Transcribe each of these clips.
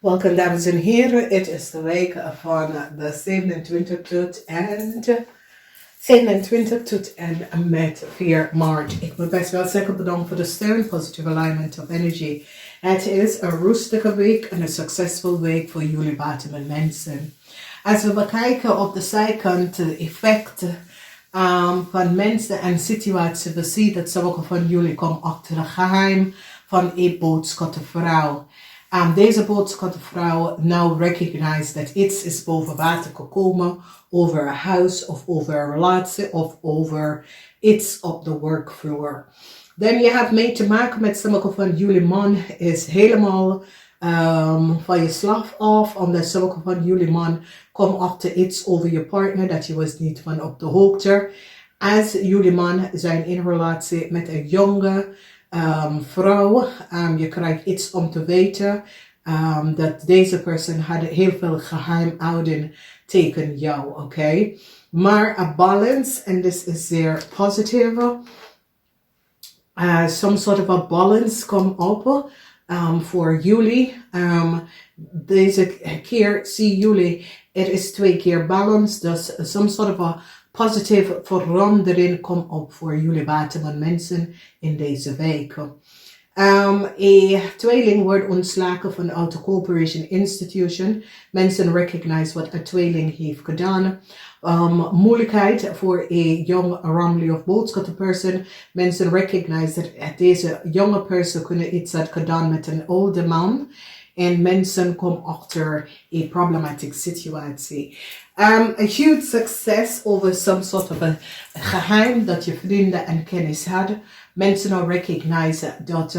Welkom dames en heren, het is de week van de 27 tot en met 4 maart. Ik wil best wel zeggen bedankt voor de steun, positive alignment of energy. Het is een rustige week en een succesvol week voor jullie WATERMAN mensen. Als we bekijken op de zijkant de effecten van mensen en situaties, we zien dat sommige van jullie komen achter het geheim van een boodschappevrouw. Deze boodschappevrouw now recognize dat iets is boven water gekomen over een huis of over een relatie of over iets op de werkvloer. Dan je hebt mee te maken met sommige van jullie man is helemaal van je slag af, omdat sommige van jullie man komen achter iets over je partner dat je was niet van op de hoogte. Als jullie man zijn in relatie met een jonge vrouw, je krijgt iets om te weten dat deze persoon had heel veel geheim houden tegen jou, oké? Maar een balance, en this is zeer positief, some sort of a balance komt op voor jullie. Deze keer zien jullie, er is 2 keer balance, dus some sort of a positieve verandering komt op voor jullie WATERMAN mensen in deze week. Een tweeling wordt ontslagen van de corporation institution. Mensen recognize wat een tweeling heeft gedaan. Moeilijkheid voor een young family of boodschap person. Mensen recognize dat deze jonge persoon kunnen iets had gedaan met een oude man. En mensen komen achter een problematische situatie. A huge success over some sort of a geheim dat je vrienden en kennis hadden. Mensen nou recognize dat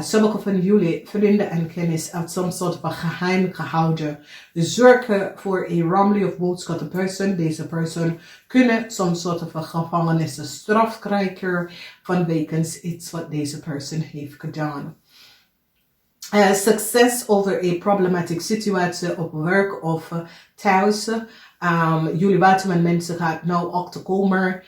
sommige van jullie vrienden en kennis uit some sort of a geheim gehouden. Zorgen voor een family of boodschap person. Deze persoon kunnen some sort of a gevangenisstraf krijgen vanwege iets wat deze persoon heeft gedaan. Succes over een problematische situatie op werk of thuis. Jullie WATERMAN mensen gaan nou achterkomen.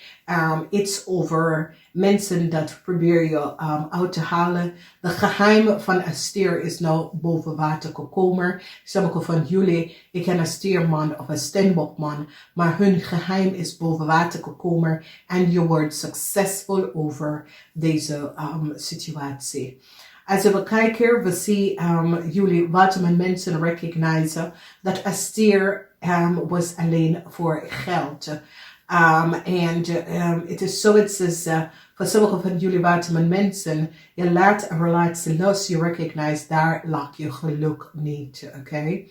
Iets over mensen dat probeer je uit te halen. De geheim van een stier is nou boven water gekomen. Sommige van jullie, ik ken een stierman of een steenbokman, maar hun geheim is boven water gekomen en je wordt succesvol over deze situatie. Als we kijken, we zien jullie WATERMAN mensen recognize dat een stier was alleen voor geld. En het is zoiets als voor sommige van jullie WATERMAN mensen, je laat een relatie los, je recognize daar lag je geluk niet, oké?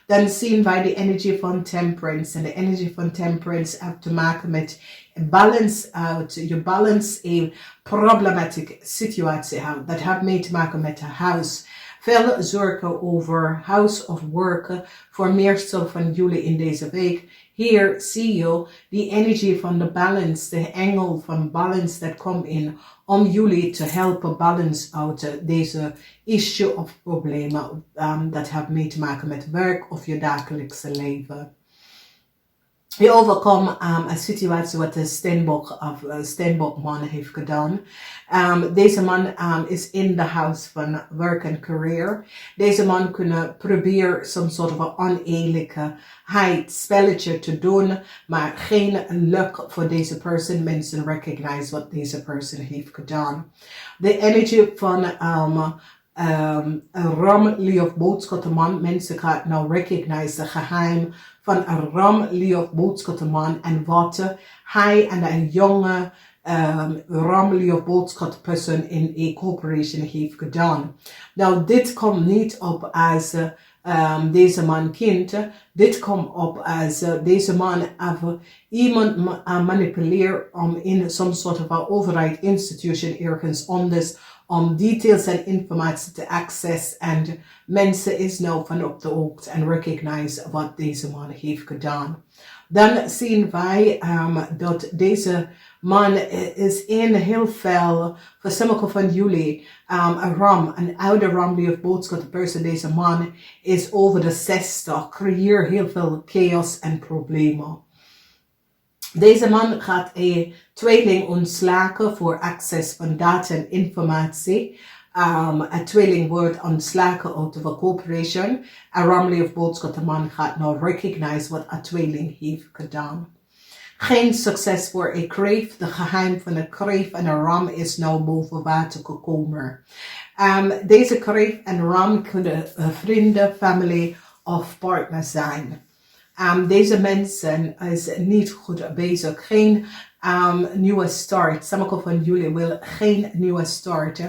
Dan zien wij de energie van temperance. En de energie van temperance heeft te maken met balance uit. Je balance een problematische situatie houdt. Dat heeft mee te maken met het huis. Veel zorgen over house of work voor meestal van jullie in deze week. Hier zie je die energie van de balance, de engel van balance dat komt in om jullie te helpen balance uit deze issue of problemen dat heeft mee te maken met werk of je dagelijkse leven. Je overkomt een situatie wat de steenbokman heeft gedaan. Deze man is in de huis van werk en career. Deze man kunnen proberen some sort of oneerlijkheid spelletje te doen, maar geen luck voor deze persoon. Mensen recognize wat deze persoon heeft gedaan. De energie van een family of boodschappenman. Mensen gaan nou recognize de geheim van een family of boodschappenman en wat hij en een jonge family of boodschapperson in een corporation heeft gedaan. Nou, dit komt niet op als deze man kind. Dit komt op als deze man iemand manipuleert om in some sort of overheid institution ergens anders om details en informatie te access en mensen is nou van op de hoogte en recognize wat deze man heeft gedaan. Dan zien wij dat deze man is in heel veel, voor sommige van jullie, een oude family of boodschap person. Deze man is over de 60, creëert heel veel chaos en problemen. Deze man gaat een tweeling ontslagen voor access van data en informatie. een tweeling wordt ontslagen uit de corporation. Een ramli of boodschap, de man gaat nou recognize wat een tweeling heeft gedaan. Geen succes voor een kreef. De geheim van een kreef en een ram is nou boven water gekomen. Deze kreef en ram kunnen vrienden, familie of partners zijn. Deze mensen is niet goed bezig. Geen nieuwe start. Sommigen van jullie willen geen nieuwe start.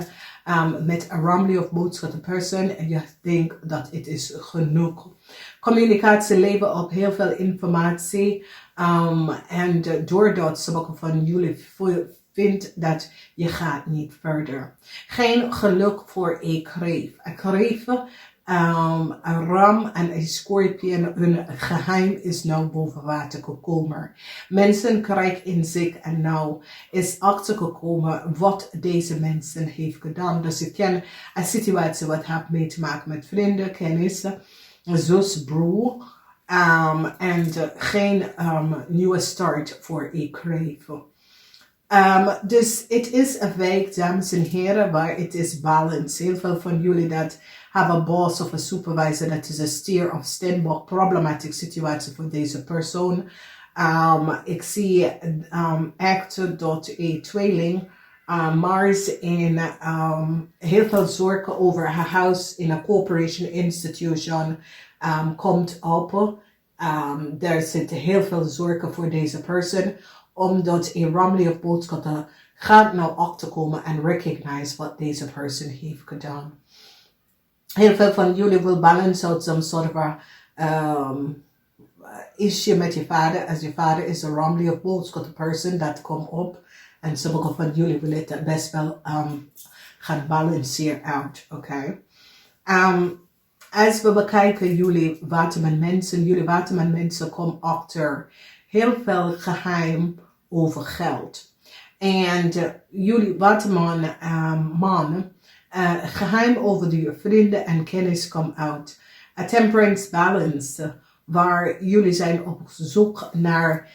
Met een ramli of boodschap de persoon en je denkt dat het is genoeg. Communicatie levert op heel veel informatie. En doordat sommigen van jullie vindt dat je gaat niet verder. Geen geluk voor een kreef. Een kreef, een ram en een scorpion, hun geheim is nou boven water gekomen. Mensen krijgen inzicht en nou is achtergekomen wat deze mensen heeft gedaan. Dus je kan een situatie wat heeft mee te maken met vrienden, kennissen, zus, broer. En geen nieuwe start voor een kreef. Dus het is een week, dames en heren, waar het is balance. Heel veel van jullie dat hebben een boss of een supervisor, dat is een stier of steenbok, problematic situatie voor deze persoon. Ik zie echt dat een tweeling, Mars in heel veel zorgen over haar huis in een corporation institution komt op. Er zitten heel veel zorgen voor deze persoon, omdat een ramli of boodschap gaat nou achterkomen en recognize wat deze persoon heeft gedaan. Heel veel van jullie wil balance out some sort of issue met je vader. Als je vader is een ramli of boodschap persoon dat komt op. En sommige van jullie willen het best wel gaan balanceren uit. Oké. Als we bekijken jullie waterman mensen komen achter heel veel geheim over geld. En jullie waterman mannen, geheim over de vrienden en kennis komt uit. A temperance balance, waar jullie zijn op zoek naar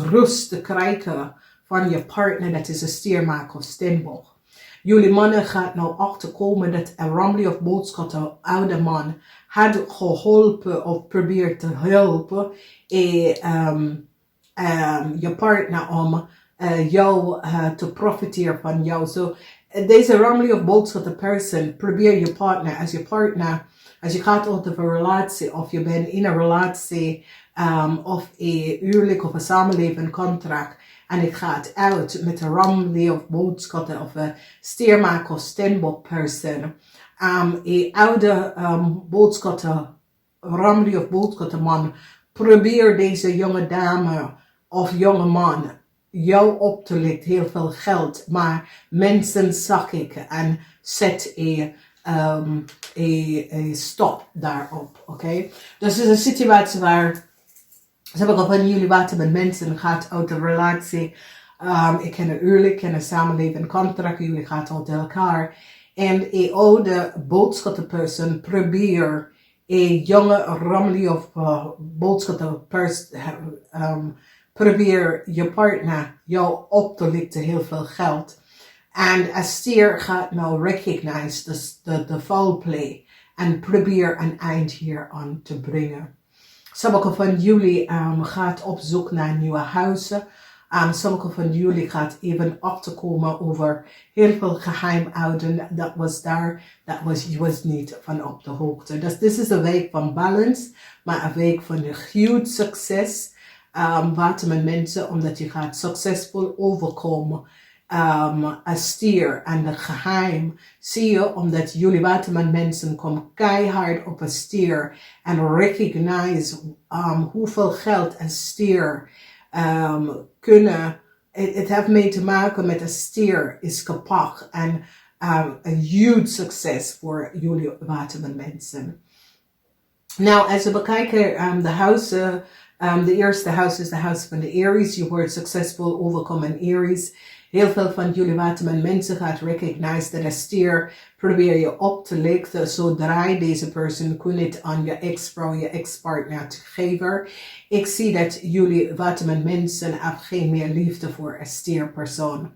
rust te krijgen van je partner, dat is een stiermaker of steenbok. Jullie mannen gaat nou achterkomen dat een ramli of boodschap, een oude man, had geholpen of probeert te helpen je partner om jou te profiteren van jou. So, deze ramli of boodschap, de persoon, probeer je partner, als je gaat uit een relatie of je bent in een relatie of een huwelijk of een samenleving contract, en het gaat uit met een ramli of boodschap of een stiermaker of steenbok persoon. Een oude boodschap, ramli of boodschap man, probeer deze jonge dame of jonge man jou op te lichten, heel veel geld, maar mensen zag ik en zet een stop daarop. Oké? Dus het is een situatie waar ze hebben al van jullie wat met mensen gaat uit de relatie. Ik ken een huwelijk, ik ken een samenleving contract, jullie gaan uit elkaar. En een oude boodschapperpersoon probeer een jonge ramli of boodschapperperson probeer je partner jou op te lichten heel veel geld. En een stier gaat nou recognize de foul play en probeer een eind hier aan te brengen. Sommige van jullie gaat op zoek naar nieuwe huizen. Sommige van jullie gaat even achterkomen over heel veel geheimhouden. Dat was daar, je was niet van op de hoogte. Dus dit is een week van balance, maar een week van een huge succes. Waterman mensen, omdat je gaat succesvol overkomen. Een stier en de geheim zie je omdat jullie waterman mensen komen keihard op een stier en recognize hoeveel geld een stier kunnen. Het heeft mee te maken met een stier is kapot en een huge succes voor jullie waterman mensen. Nou, als we bekijken de huizen, de eerste huis is de huis van de Aries. Je wordt succesvol overkomen in Aries. Heel veel van jullie waterman mensen gaat recognize dat een stier probeer je op te lichten zodra deze persoon kon het aan je ex-vrouw, je ex-partner te geven. Ik zie dat jullie waterman mensen hebben geen meer liefde voor een stierpersoon.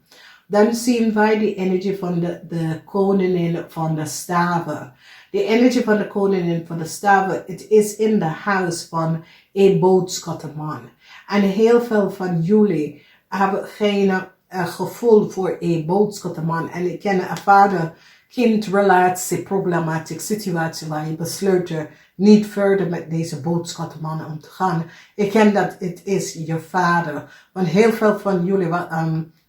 Dan zien wij de energie van de koningin van de staven. De energie van de koningin van de staven, het is in de huis van een boodschappenman. En heel veel van jullie hebben geen gevoel voor een boodschappenman. En ik ken een vader-kind-relatie, problematiek situatie waar je besluit niet verder met deze boodschappenman om te gaan. Ik ken dat het is je vader. Want heel veel van jullie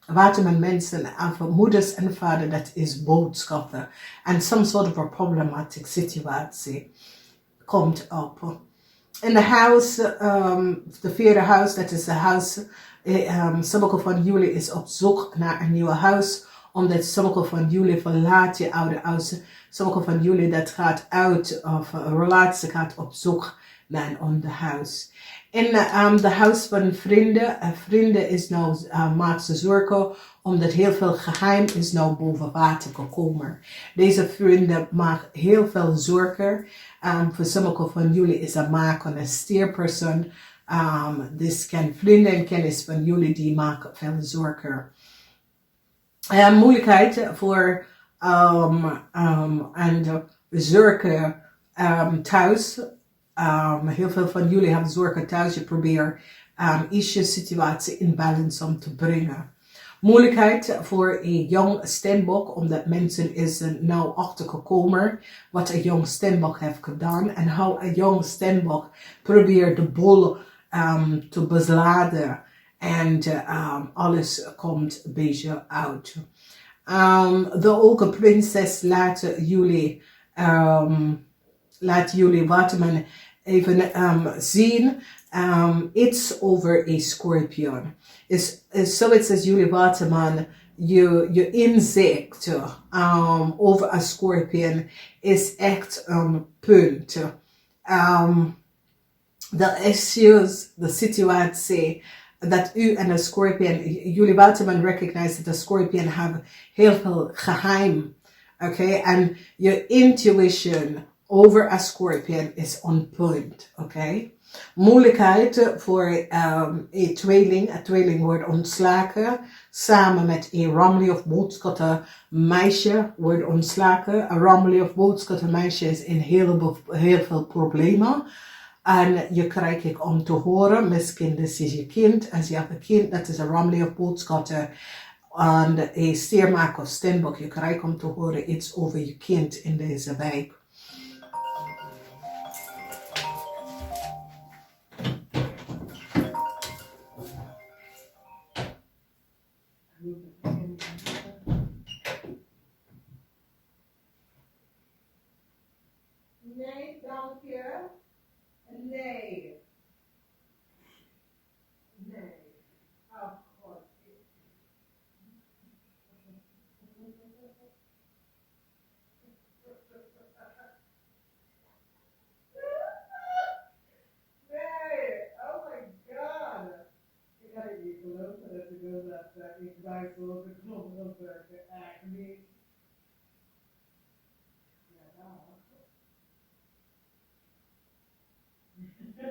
waterman mensen, moeders en vader, dat is boodschappen. En some sort of a problematic situatie komt op. In de huis, de vierde huis, dat is de huis. Sommige van jullie is op zoek naar een nieuw huis. Omdat sommige van jullie verlaat je oude huis. Sommige van jullie dat gaat uit, of een relatie gaat op zoek naar een ander huis. In de huis van vrienden. Vrienden is nou, maakt ze zorgen. Omdat heel veel geheim is nou boven water gekomen. Deze vrienden maken heel veel zorgen. Voor sommige van jullie is een maken een steerpersoon. Dus ken vrienden en kennis van jullie die maken veel zorgen. Moeilijkheid voor en zorgen thuis. Heel veel van jullie hebben zorgen thuis. Je probeert je situatie in balance om te brengen. Moeilijkheid voor een jong steenbok, omdat mensen is nou achtergekomen wat een jong steenbok heeft gedaan. En hoe een jong steenbok probeert de boel te besladen. En alles komt een beetje uit. De ogen prinses laat jullie waterman even zien. Iets over een scorpion. Is zoiets als jullie waterman, je inzicht over een scorpion is echt een punt. De issues, de situatie dat u en de scorpion, jullie waterman recognize dat de scorpion hebben heel veel geheim. Okay? En je intuition over een scorpion is on point. Okay? Moeilijkheid voor een tweeling wordt ontslagen. Samen met een rammelie of boodschatten meisje wordt ontslagen. Een rammelie of boodschatten meisje is in heel veel problemen. En je krijgt het om te horen, misschien is je kind. Als je hebt een kind, dat is een rammelie of boodschatten. En een steermaker of steenbok, je krijgt om te horen iets over je kind in deze week. Nee, dank je. Nee. Nee. Oh God. Nee. Oh my God. Ik ga het niet geloven dat ik wil dat ik twijfel of ik nog wil werken. Echt niet. Ja,